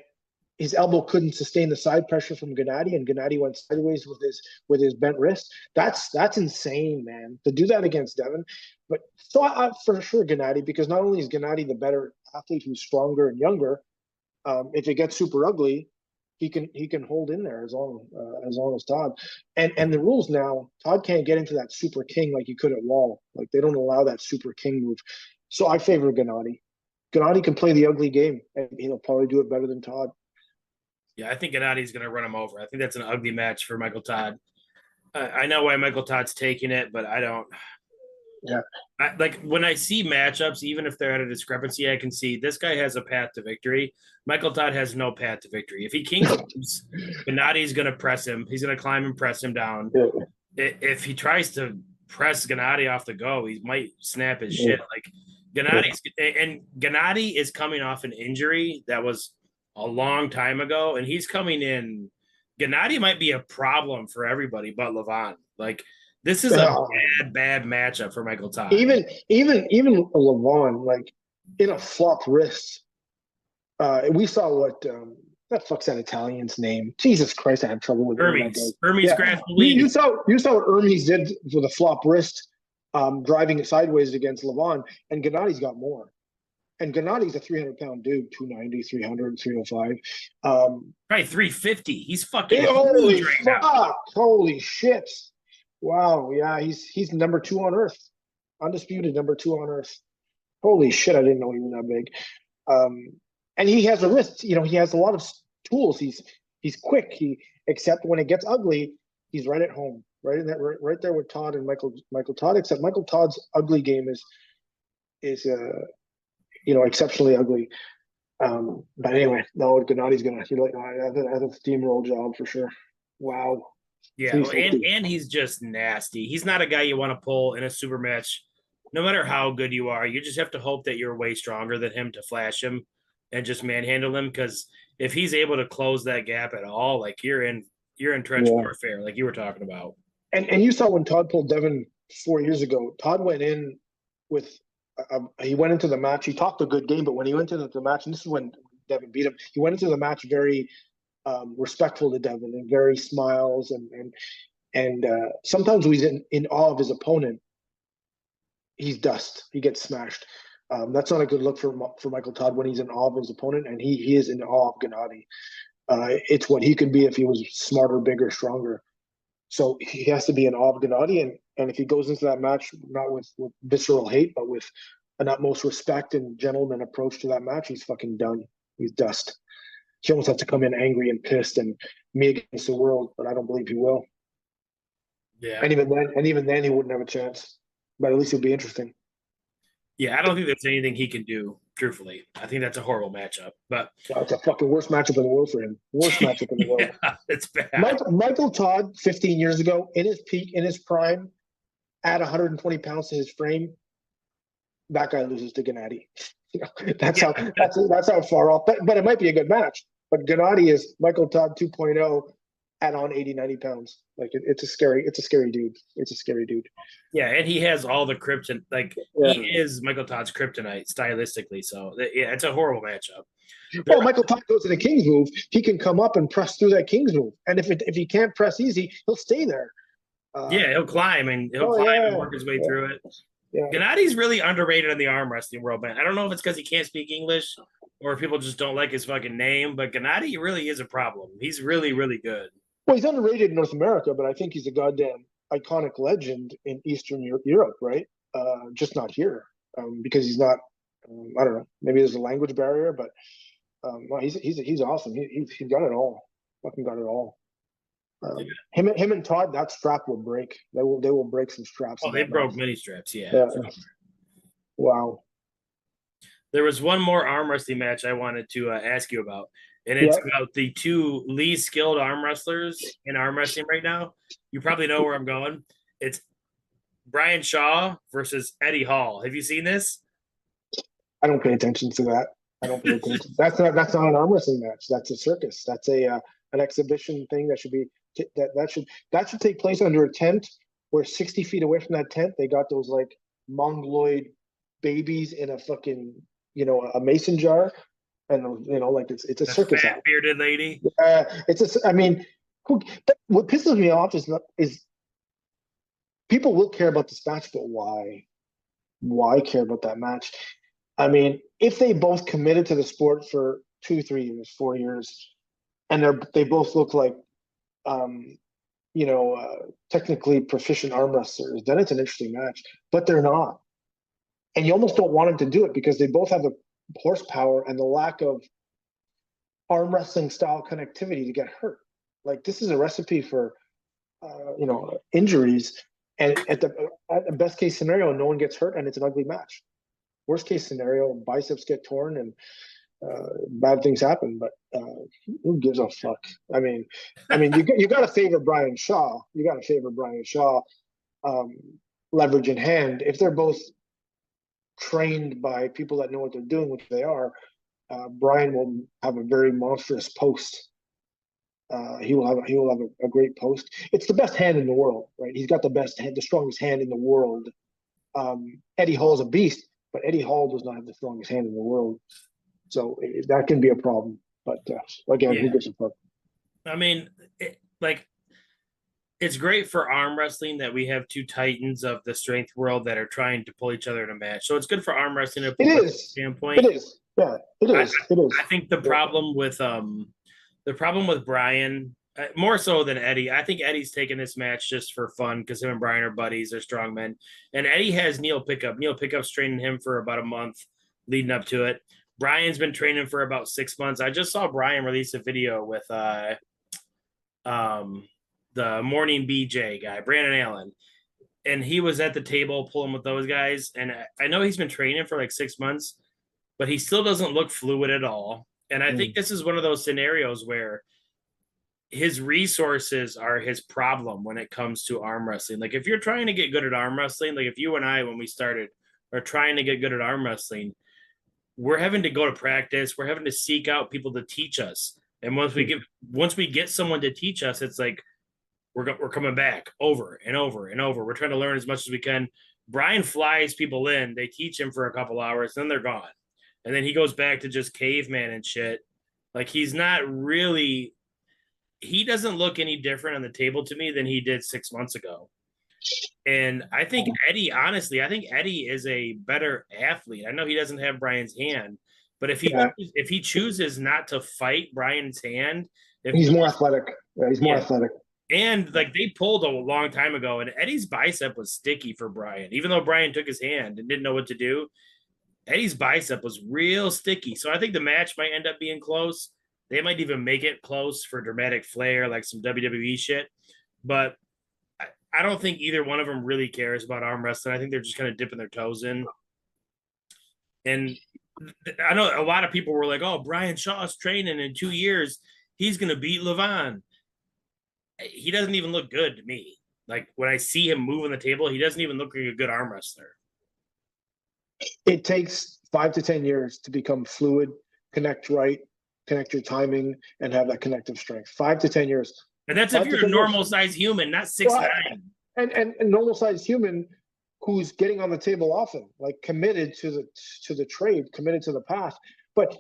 his elbow couldn't sustain the side pressure from Genadi, and Genadi went sideways with his bent wrist. That's insane, man. To do that against Devon. But so I for sure Genadi, because not only is Genadi the better athlete who's stronger and younger, if it gets super ugly, he can hold in there as long as Todd. And the rules now, Todd can't get into that super king like he could at Wall. Like they don't allow that super king move. So I favor Genadi. Genadi can play the ugly game, and he'll probably do it better than Todd. Yeah, I think Genadi's going to run him over. I think that's an ugly match for Michael Todd. I know why Michael Todd's taking it, but I don't. Yeah. Like when I see matchups, even if they're at a discrepancy, I can see this guy has a path to victory. Michael Todd has no path to victory. If he kings moves, Genadi's going to press him. He's going to climb and press him down. Yeah. If he tries to press Genadi off the go, he might snap his shit. Like Genadi is coming off an injury that was a long time ago, and he's coming in. Genadi might be a problem for everybody but Levon. Like this is a bad matchup for Michael Todd. Even Levon, like in a flop wrist. We saw what that fuck's that Italian's name. Jesus Christ, I had trouble with Hermes. Yeah. You saw what Hermes did for the flop wrist, driving it sideways against Levon, and Gennadi's got more. And Gennadi's a 300-pound dude, 290, 300, 305. Probably 350. He's fucking holy huge right fuck! now. Holy shit! Wow, yeah, he's number 2 on Earth, undisputed number 2 on Earth. Holy shit! I didn't know he was that big. And he has a wrist. You know, he has a lot of tools. He's quick. Except when it gets ugly, he's right at home, right in that, right there with Todd and Michael Todd. Except Michael Todd's ugly game is exceptionally ugly. But anyway, no, Gennadi's gonna have a steamroll job for sure. Wow. Yeah, and he's just nasty. He's not a guy you want to pull in a super match. No matter how good you are, you just have to hope that you're way stronger than him to flash him and just manhandle him. Because if he's able to close that gap at all, like you're in trench warfare, like you were talking about. And you saw when Todd pulled Devon 4 years ago, Todd went in with he went into the match. He talked a good game, but when he went into the match, and this is when Devon beat him, he went into the match very respectful to Devon and very smiles and sometimes when he's in awe of his opponent, he's dust. He gets smashed. That's not a good look for Michael Todd when he's in awe of his opponent, and he is in awe of Genadi. It's what he could be if he was smarter, bigger, stronger. So he has to be in awe of Genadi, and if he goes into that match not with visceral hate, but with an utmost respect and gentleman approach to that match, he's fucking done. He's dust. He almost has to come in angry and pissed and me against the world, but I don't believe he will. Yeah. And even then, he wouldn't have a chance. But at least it'll be interesting. Yeah, I don't think there's anything he can do, truthfully. I think that's a horrible matchup. But it's a fucking worst matchup in the world for him. Worst matchup in the world. Yeah, it's bad. Michael Todd, 15 years ago, in his peak, in his prime, add 120 pounds to his frame, that guy loses to Genadi. That's how far off. But it might be a good match. But Genadi is Michael Todd 2.0, add on 80, 90 pounds. Like it's a scary dude. It's a scary dude. Yeah, and he has all the krypton. Like he is Michael Todd's kryptonite stylistically. So yeah, it's a horrible matchup. Well, Michael Todd goes to the King's move. He can come up and press through that King's move, and if he can't press easy, he'll stay there. He'll climb and and work his way through it. Yeah. Gennadi's really underrated in the arm wrestling world, man. I don't know if it's because he can't speak English or if people just don't like his fucking name, but Genadi really is a problem. He's really, really good. Well, he's underrated in North America, but I think he's a goddamn iconic legend in Eastern Europe, right? Just not here, because he's not. I don't know. Maybe there's a language barrier, but he's awesome. He's got it all. Fucking got it all. Him and Todd, that strap will break. They will break some straps. Oh, they broke many straps. Yeah. Wow. There was one more arm wrestling match I wanted to ask you about, and it's about the two least skilled arm wrestlers in arm wrestling right now. You probably know where I'm going. It's Brian Shaw versus Eddie Hall. Have you seen this? I don't pay attention to that. I don't pay attention. That's not an arm wrestling match. That's a circus. That's an exhibition thing that should be that should take place under a tent where 60 feet away from that tent they got those like mongoloid babies in a fucking a mason jar, and like it's a circus. Fat bearded lady. I mean, but what pisses me off is people will care about this match, but why? Why care about that match? I mean, if they both committed to the sport for 2, 3 years, 4 years, and they both look like um, technically proficient arm wrestlers, then it's an interesting match. But they're not, and you almost don't want them to do it because they both have the horsepower and the lack of arm wrestling style connectivity to get hurt. Like this is a recipe for injuries. And at the best case scenario, no one gets hurt and it's an ugly match. Worst case scenario, biceps get torn and bad things happen. But who gives a fuck? I mean, you got to favor Brian Shaw. You got to favor Brian Shaw. Leverage in hand. If they're both trained by people that know what they're doing, which they are, Brian will have a very monstrous post. He will have a great post. It's the best hand in the world, right? He's got the best hand, the strongest hand in the world. Eddie Hall's a beast, but Eddie Hall does not have the strongest hand in the world, so that can be a problem. But again, who gives a fuck? I mean, it's great for arm wrestling that we have two titans of the strength world that are trying to pull each other in a match. So it's good for arm wrestling from a standpoint. It is. Yeah, it is. It is. I think the problem with Brian, more so than Eddie, I think Eddie's taking this match just for fun because him and Brian are buddies, they're strong men. And Eddie has Neil Pickup. Neil Pickup's training him for about a month leading up to it. Brian's been training for about 6 months. I just saw Brian release a video with the morning BJ guy, Brandon Allen. And he was at the table pulling with those guys. And I know he's been training for like 6 months, but he still doesn't look fluid at all. And I think this is one of those scenarios where his resources are his problem when it comes to arm wrestling. Like if you're trying to get good at arm wrestling, like if you and I, when we started, are trying to get good at arm wrestling, we're having to go to practice. We're having to seek out people to teach us. And once we get someone to teach us, it's like we're coming back over and over and over. We're trying to learn as much as we can. Brian flies people in. They teach him for a couple hours, then they're gone. And then he goes back to just caveman and shit. Like he doesn't look any different on the table to me than he did 6 months ago. And I think Eddie is a better athlete. I know he doesn't have Brian's hand, but if he chooses not to fight Brian's hand, he's more athletic. Yeah, he's more athletic. And like they pulled a long time ago, and Eddie's bicep was sticky for Brian, even though Brian took his hand and didn't know what to do. Eddie's bicep was real sticky. So I think the match might end up being close. They might even make it close for dramatic flair, like some WWE shit. But I don't think either one of them really cares about arm wrestling. I think they're just kind of dipping their toes in. And I know a lot of people were like, oh, Brian Shaw's training in 2 years. He's going to beat Levon. He doesn't even look good to me. Like when I see him move on the table, he doesn't even look like a good arm wrestler. It takes 5 to 10 years to become fluid, connect right, connect your timing, and have that connective strength. 5 to 10 years. And that's if you're a normal-sized human, not 6'9". And normal-sized human who's getting on the table often, like committed to the trade, committed to the path. But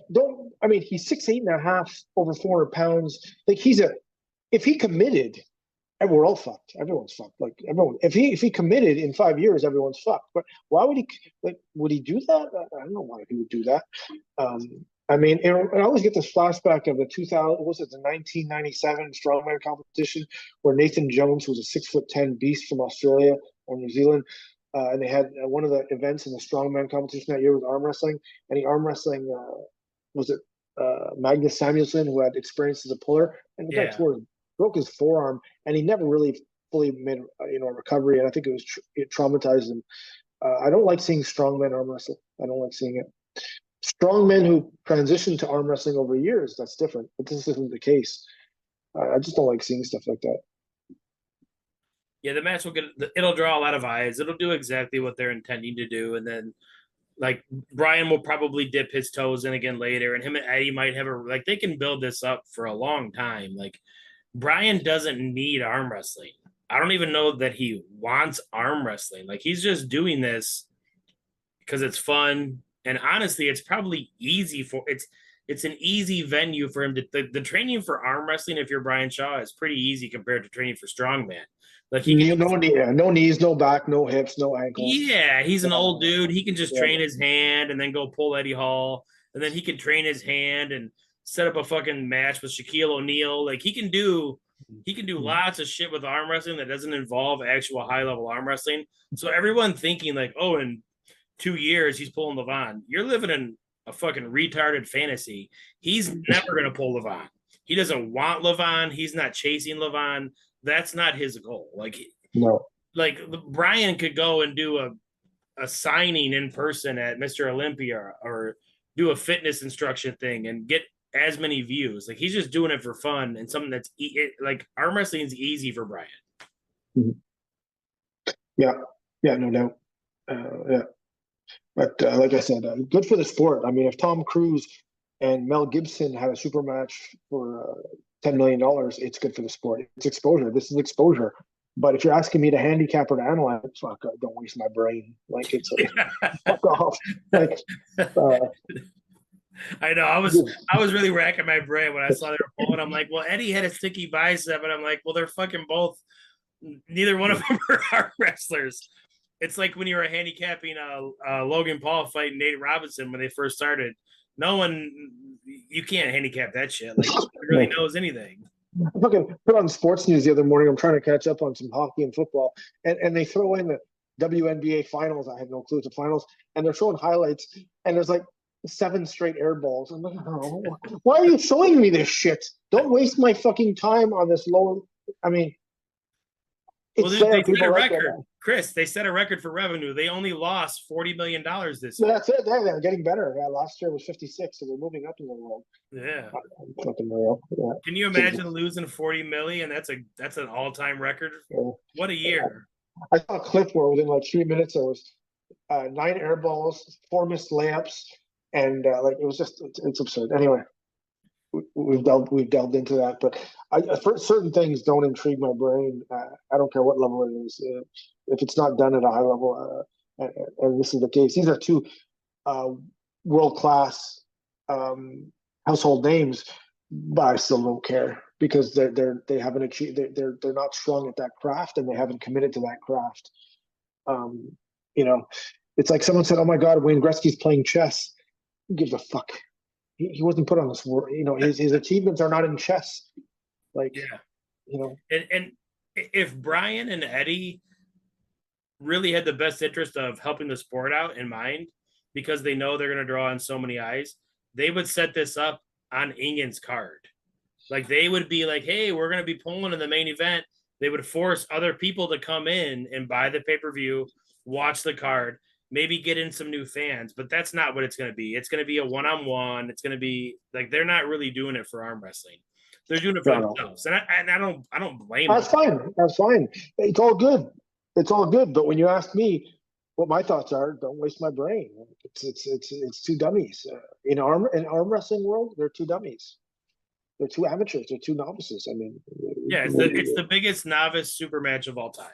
he's 6'8.5", over 400 pounds. Like if he committed, we're all fucked. Everyone's fucked. Like everyone, if he committed in 5 years, everyone's fucked. But why would he? Like, would he do that? I don't know why he would do that. I always get this flashback of the 1997 strongman competition where Nathan Jones, who was a 6'10" beast from Australia or New Zealand, and they had one of the events in the strongman competition that year was arm wrestling, and he arm wrestling Magnus Samuelsson, who had experience as a puller, and the guy broke his forearm, and he never really fully made a recovery, and I think it traumatized him. I don't like seeing strongmen arm wrestle. I don't like seeing it. Strong men who transition to arm wrestling over years, that's different, but this isn't the case. I just don't like seeing stuff like that. Yeah, the match it'll draw a lot of eyes. It'll do exactly what they're intending to do, and then like Brian will probably dip his toes in again later, and him and Eddie might have they can build this up for a long time. Like Brian doesn't need arm wrestling. I don't even know that he wants arm wrestling. Like he's just doing this because it's fun. And honestly, it's probably easy it's an easy venue for him to the training for arm wrestling. If you're Brian Shaw, is pretty easy compared to training for strongman. Like no knees, no back, no hips, no ankles. Yeah, he's an old dude. He can just train his hand and then go pull Eddie Hall, and then he can train his hand and set up a fucking match with Shaquille O'Neal. Like he can do lots of shit with arm wrestling that doesn't involve actual high level arm wrestling. So everyone thinking like, oh, in 2 years he's pulling Levon. You're living in a fucking retarded fantasy. He's never gonna pull Levon. He doesn't want Levon. He's not chasing Levon. That's not his goal. Like No. Like Brian could go and do a signing in person at Mr. Olympia or do a fitness instruction thing and get as many views. Like he's just doing it for fun and something that's like arm wrestling is easy for Brian. Yeah, no doubt. Yeah, but like I said, good for the sport. I mean, if Tom Cruise and Mel Gibson had a super match for $10 million, it's good for the sport. It's exposure. This is exposure. But if you're asking me to handicap or to analyze, fuck, don't waste my brain. Like it's like, fuck off. Like, I know. I was really racking my brain when I saw they were pulling. I'm like, well, Eddie had a sticky bicep, and I'm like, well, they're fucking both. Neither one of them are arm wrestlers. It's like when you were handicapping Logan Paul fighting Nate Robinson when they first started. No one, you can't handicap that shit. Like, nobody really knows anything. I fucking put on sports news the other morning. I'm trying to catch up on some hockey and football, and they throw in the WNBA finals. I had no clue it's the finals, and they're showing highlights, and there's like 7 straight air balls. I'm like, oh, why are you showing me this shit? Don't waste my fucking time on this lower. I mean, well, they set a record, Chris. They set a record for revenue. They only lost $40 million this year. That's it. They're getting better. Yeah, last year was 56, so they're moving up in the world. Yeah, fucking real. Yeah. Can you imagine losing 40 million? That's an all-time record. Yeah. What a year! I saw a clip where within like 3 minutes there was 9 air balls, 4 missed layups, and like it was just it's absurd. Anyway, we've delved into that, but for certain things don't intrigue my brain. I don't care what level it is. If it's not done at a high level, and this is the case, these are 2 world-class household names, but I still don't care because they haven't achieved. They're not strong at that craft, and they haven't committed to that craft. You know, it's like someone said, "Oh my God, Wayne Gretzky's playing chess." Who gives a fuck? He wasn't put on this world. You know, his achievements are not in chess. Like, yeah, you know. And if Brian and Eddie really had the best interest of helping the sport out in mind, because they know they're going to draw on so many eyes, they would set this up on Ingen's card. Like they would be like, hey, we're going to be pulling in the main event. They would force other people to come in and buy the pay-per-view, watch the card, maybe get in some new fans, but that's not what it's going to be. It's going to be a one-on-one. It's going to be like, they're not really doing it for arm wrestling. They're doing it for themselves. And I don't blame them. That's fine. It's all good. It's all good. But when you ask me what my thoughts are, don't waste my brain. It's 2 dummies. In arm wrestling world, they're 2 dummies. They're 2 amateurs. They're 2 novices. I mean, yeah, it's the biggest novice super match of all time.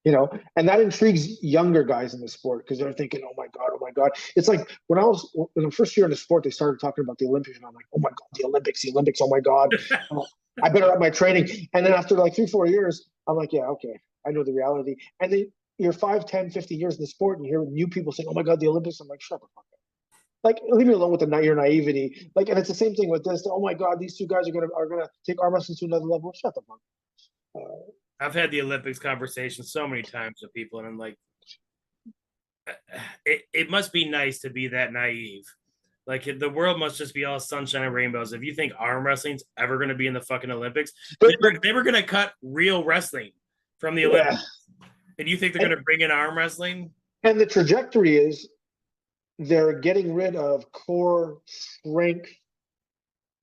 You know, and that intrigues younger guys in the sport because they're thinking, oh my God. It's like when in the first year in the sport, they started talking about the Olympics, and I'm like, oh my God, the Olympics, oh my God. I better up my training. And then after like 3-4 years, I'm like, yeah, okay, I know the reality. And then you're 5, 10, 50 years in the sport, and you hear new people saying, oh my God, the Olympics. I'm like, shut the fuck up. Like, leave me alone with your naivety. Like, and it's the same thing with this. Oh my God, these 2 guys are gonna take arm wrestling to another level. Shut the fuck up. I've had the Olympics conversation so many times with people, and I'm like, it must be nice to be that naive. Like the world must just be all sunshine and rainbows. If you think arm wrestling's ever going to be in the fucking Olympics, they were going to cut real wrestling from the Olympics. And you think they're going to bring in arm wrestling? And the trajectory is they're getting rid of core strength,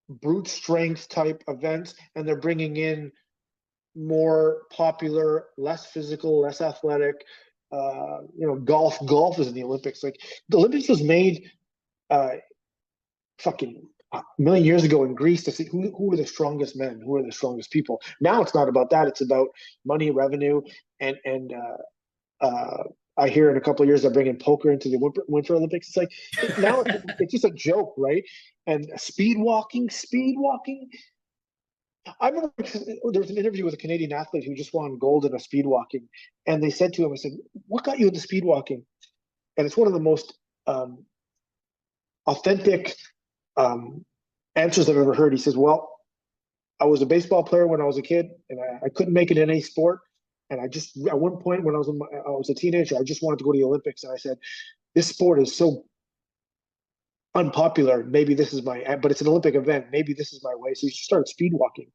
brute strength type events, and they're bringing in more popular, less physical, less athletic. Golf is in the Olympics. Like the Olympics was made fucking a million years ago in Greece to see who are the strongest men, who are the strongest people. Now it's not about that. It's about money, revenue, and I hear in a couple of years they're bringing poker into the Winter Olympics. It's like now it's just a joke, right? And speed walking. I remember there was an interview with a Canadian athlete who just won gold in a speed walking, and they said to him, I said, what got you into speed walking? And it's one of the most authentic answers I've ever heard. He says, well, I was a baseball player when I was a kid, and I couldn't make it in any sport. And I just, at one point when I was a teenager, I just wanted to go to the Olympics. And I said, this sport is so unpopular. Maybe this is but it's an Olympic event. Maybe this is my way. So he started speed walking.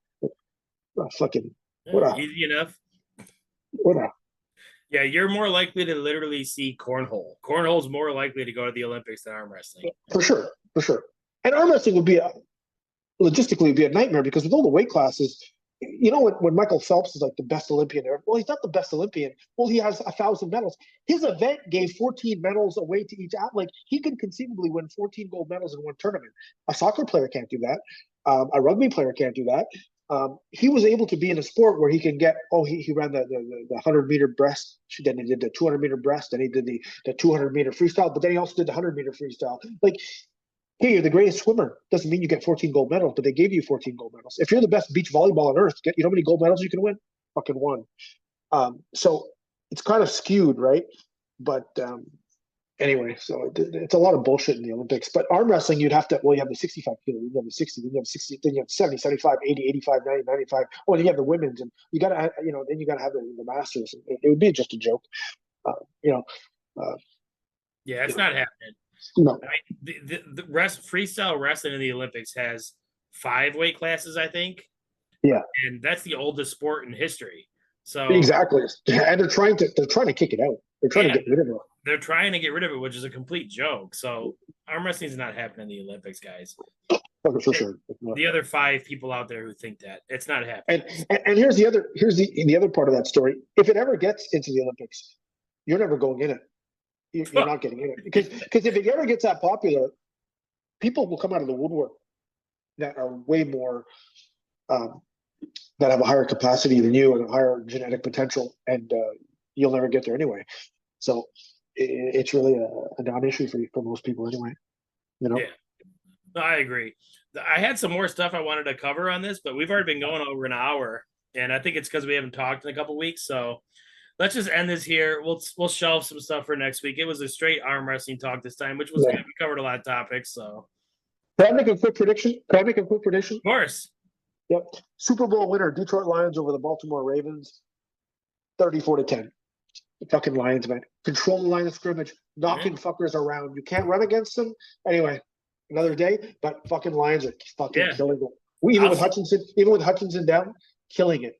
Easy enough. What a Yeah, you're more likely to literally see cornhole. Cornhole's more likely to go to the Olympics than arm wrestling. For sure. And arm wrestling would be logistically be a nightmare because with all the weight classes, when Michael Phelps is like the best Olympian ever. Well, he's not the best Olympian. Well, he has 1,000 medals. His event gave 14 medals away to each athlete. Like, he could conceivably win 14 gold medals in one tournament. A soccer player can't do that. A rugby player can't do that. He was able to be in a sport where he can get, he ran the 100-meter breast, then he did the 200-meter breast, then he did the 200-meter freestyle, but then he also did the 100-meter freestyle. Like, hey, you're the greatest swimmer. Doesn't mean you get 14 gold medals, but they gave you 14 gold medals. If you're the best beach volleyball on earth, you know how many gold medals you can win? Fucking one. So it's kind of skewed, right? But anyway, so it's a lot of bullshit in the Olympics. But arm wrestling, you have the 65 kilo, you have the 60, then you have 60, then you have 70, 75, 80, 85, 90, 95. Oh, then you have the women's, and you got to, then you got to have the masters. It would be just a joke, yeah, it's not happening. No. I mean, the freestyle wrestling in the Olympics has 5 weight classes, I think. Yeah, and that's the oldest sport in history. So exactly, and they're trying to kick it out. They're trying to get rid of it. They're trying to get rid of it, which is a complete joke. So arm wrestling is not happening in the Olympics, guys. Oh, for sure. The other 5 people out there who think that it's not happening. And here's the other part of that story. If it ever gets into the Olympics, you're never going in it. You're not getting in it because if it ever gets that popular, people will come out of the woodwork that are way more that have a higher capacity than you and a higher genetic potential, and you'll never get there anyway. So it's really a non-issue for most people anyway. Yeah, no, I agree. I had some more stuff I wanted to cover on this, but we've already been going over an hour, and I think it's because we haven't talked in a couple weeks. So let's just end this here. We'll shelve some stuff for next week. It was a straight arm wrestling talk this time, which was good. We covered a lot of topics. So can I make a quick prediction? Of course. Yep. Super Bowl winner, Detroit Lions over the Baltimore Ravens, 34-10. The fucking Lions, man. Control the line of scrimmage, knocking fuckers around. You can't run against them. Anyway, another day, but fucking Lions are fucking killing it. Even with Hutchinson down, killing it.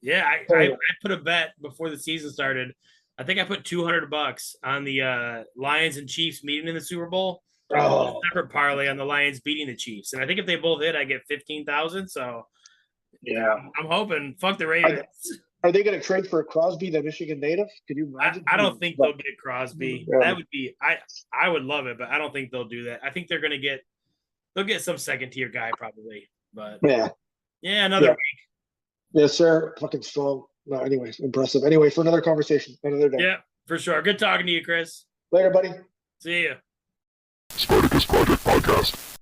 Yeah, I put a bet before the season started. I think I put $200 on the Lions and Chiefs meeting in the Super Bowl. A separate parlay on the Lions beating the Chiefs, and I think if they both hit, I get 15,000. So yeah, I'm hoping. Fuck the Ravens. Are they going to trade for Crosby, the Michigan native? Could you imagine? I don't think they'll get Crosby. Yeah. That would be I would love it, but I don't think they'll do that. I think they'll get some second tier guy probably. But another week. Yes, sir. Fucking strong. No, anyway, impressive. Anyway, for another conversation, another day. Yeah, for sure. Good talking to you, Chris. Later, buddy. See ya. Spartacus Project Podcast.